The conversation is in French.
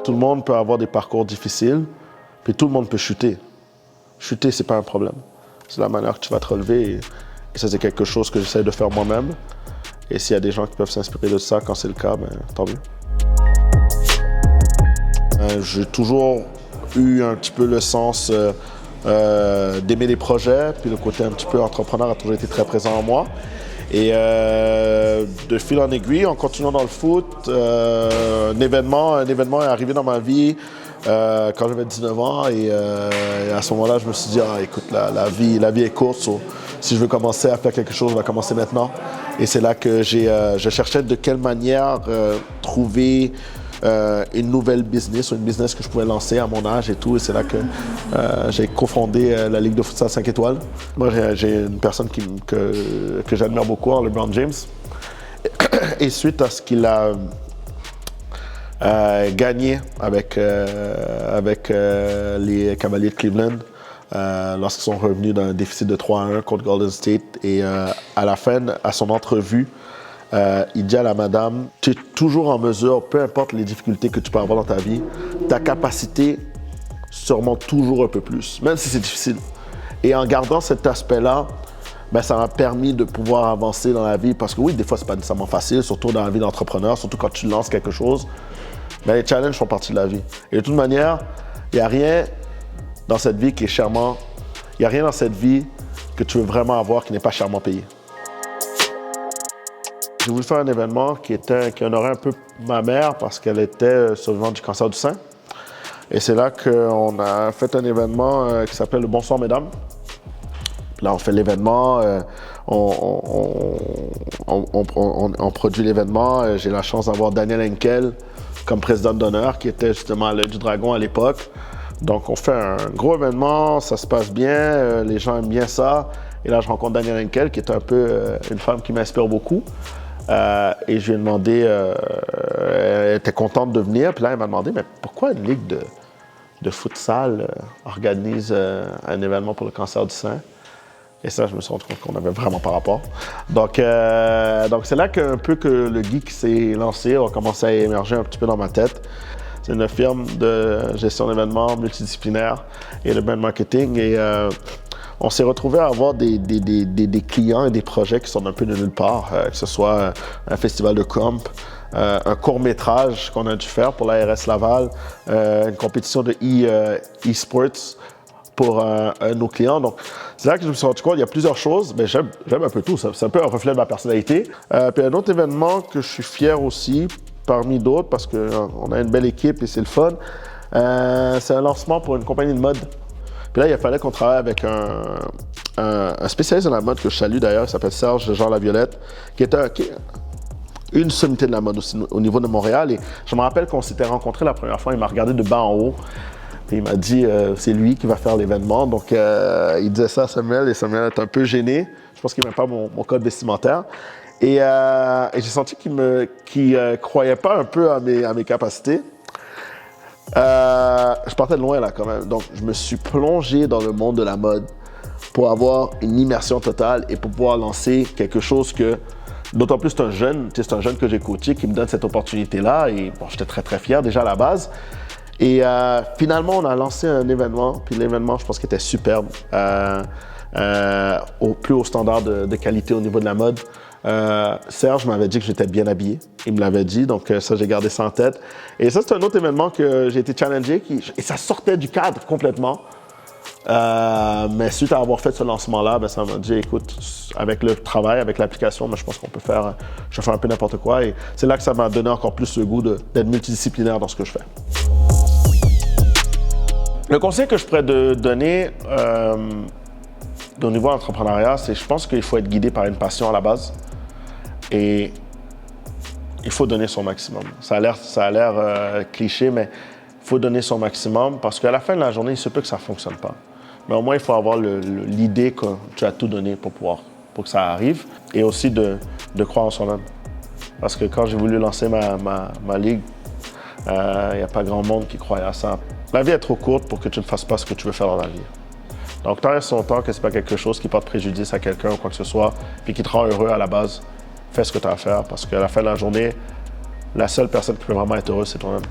Tout le monde peut avoir des parcours difficiles, puis tout le monde peut chuter. Chuter, c'est pas un problème. C'est la manière que tu vas te relever. Et ça, c'est quelque chose que j'essaie de faire moi-même. Et s'il y a des gens qui peuvent s'inspirer de ça, quand c'est le cas, ben, tant mieux. J'ai toujours eu un petit peu le sens d'aimer les projets, puis le côté un petit peu entrepreneur a toujours été très présent en moi. Et de fil en aiguille, en continuant dans le foot, un événement est arrivé dans ma vie quand j'avais 19 ans. Et à ce moment-là, je me suis dit, écoute, la vie est courte. Si je veux commencer à faire quelque chose, je vais commencer maintenant. Et c'est là que je cherchais de quelle manière trouver une nouvelle business ou une business que je pouvais lancer à mon âge et tout. Et c'est là que j'ai cofondé la Ligue de futsal 5 étoiles. Moi, j'ai une personne que j'admire beaucoup, LeBron James. Et suite à ce qu'il a gagné avec les Cavaliers de Cleveland, lorsqu'ils sont revenus d'un déficit de 3-1 contre Golden State. Et à la fin, à son entrevue, il dit à la madame, tu es toujours en mesure, peu importe les difficultés que tu peux avoir dans ta vie, ta capacité surmonte toujours un peu plus, même si c'est difficile. Et en gardant cet aspect-là, ben, ça m'a permis de pouvoir avancer dans la vie. Parce que oui, des fois, c'est pas nécessairement facile, surtout dans la vie d'entrepreneur, surtout quand tu lances quelque chose. Mais les challenges font partie de la vie. Et de toute manière, il n'y a rien dans cette vie qui est chèrement... Il n'y a rien dans cette vie que tu veux vraiment avoir qui n'est pas chèrement payé. J'ai voulu faire un événement qui honorait un peu ma mère parce qu'elle était survivante du cancer du sein. Et c'est là qu'on a fait un événement qui s'appelle le Bonsoir Mesdames. Là, on fait l'événement, on produit l'événement. J'ai la chance d'avoir Daniel Henkel comme présidente d'honneur, qui était justement à l'Œil du Dragon à l'époque. Donc, on fait un gros événement, ça se passe bien, les gens aiment bien ça. Et là, je rencontre Daniel Henkel, qui est un peu une femme qui m'inspire beaucoup. Et je lui ai demandé, elle était contente de venir. Puis là, elle m'a demandé, mais pourquoi une ligue de futsal organise un événement pour le cancer du sein? Et ça, je me suis rendu compte qu'on n'avait vraiment pas rapport. Donc c'est là qu'un peu que le geek s'est lancé, a commencé à émerger un petit peu dans ma tête. C'est une firme de gestion d'événements multidisciplinaire et de brand marketing. Et on s'est retrouvé à avoir des clients et des projets qui sont un peu de nulle part, que ce soit un festival de comp, un court-métrage qu'on a dû faire pour l'ARS Laval, une compétition de e-sports pour nos clients. Donc, c'est là que je me suis rendu compte, il y a plusieurs choses, mais j'aime un peu tout, c'est un peu un reflet de ma personnalité. Puis un autre événement que je suis fier aussi, parmi d'autres, parce qu'on a une belle équipe et c'est le fun, c'est un lancement pour une compagnie de mode. Puis là, il fallait qu'on travaille avec un spécialiste de la mode que je salue d'ailleurs, il s'appelle Serge Jean Laviolette, qui est une sommité de la mode aussi au niveau de Montréal. Et je me rappelle qu'on s'était rencontrés la première fois, il m'a regardé de bas en haut. Et il m'a dit, c'est lui qui va faire l'événement. Donc, il disait ça à Samuel, et Samuel est un peu gêné. Je pense qu'il n'aimait pas mon code vestimentaire. Et j'ai senti qu'il ne croyait pas un peu à mes capacités. Je partais de loin, là, quand même. Donc, je me suis plongé dans le monde de la mode pour avoir une immersion totale et pour pouvoir lancer quelque chose que... D'autant plus, c'est un jeune que j'ai coaché qui me donne cette opportunité-là. Et bon, j'étais très, très fier déjà à la base. Et finalement, on a lancé un événement, puis l'événement, je pense qu'il était superbe, au plus haut standard de qualité au niveau de la mode. Serge m'avait dit que j'étais bien habillé, il me l'avait dit, donc ça, j'ai gardé ça en tête. Et ça, c'est un autre événement que j'ai été challengé, et ça sortait du cadre complètement. Mais suite à avoir fait ce lancement-là, ben, ça m'a dit, écoute, avec le travail, avec l'application, ben, je pense qu'on peut faire, je fais un peu n'importe quoi. Et c'est là que ça m'a donné encore plus le goût d'être multidisciplinaire dans ce que je fais. Le conseil que je pourrais donner au niveau entrepreneuriat, c'est je pense qu'il faut être guidé par une passion à la base et il faut donner son maximum. Ça a l'air cliché, mais il faut donner son maximum parce qu'à la fin de la journée, il se peut que ça ne fonctionne pas. Mais au moins, il faut avoir l'idée que tu as tout donné pour que ça arrive et aussi de croire en soi-même. Parce que quand j'ai voulu lancer ma ligue, il n'y a pas grand monde qui croyait à ça. La vie est trop courte pour que tu ne fasses pas ce que tu veux faire dans la vie. Donc, tant et son temps que ce n'est pas quelque chose qui porte préjudice à quelqu'un ou quoi que ce soit, puis qui te rend heureux à la base, fais ce que tu as à faire parce qu'à la fin de la journée, la seule personne qui peut vraiment être heureuse, c'est toi-même.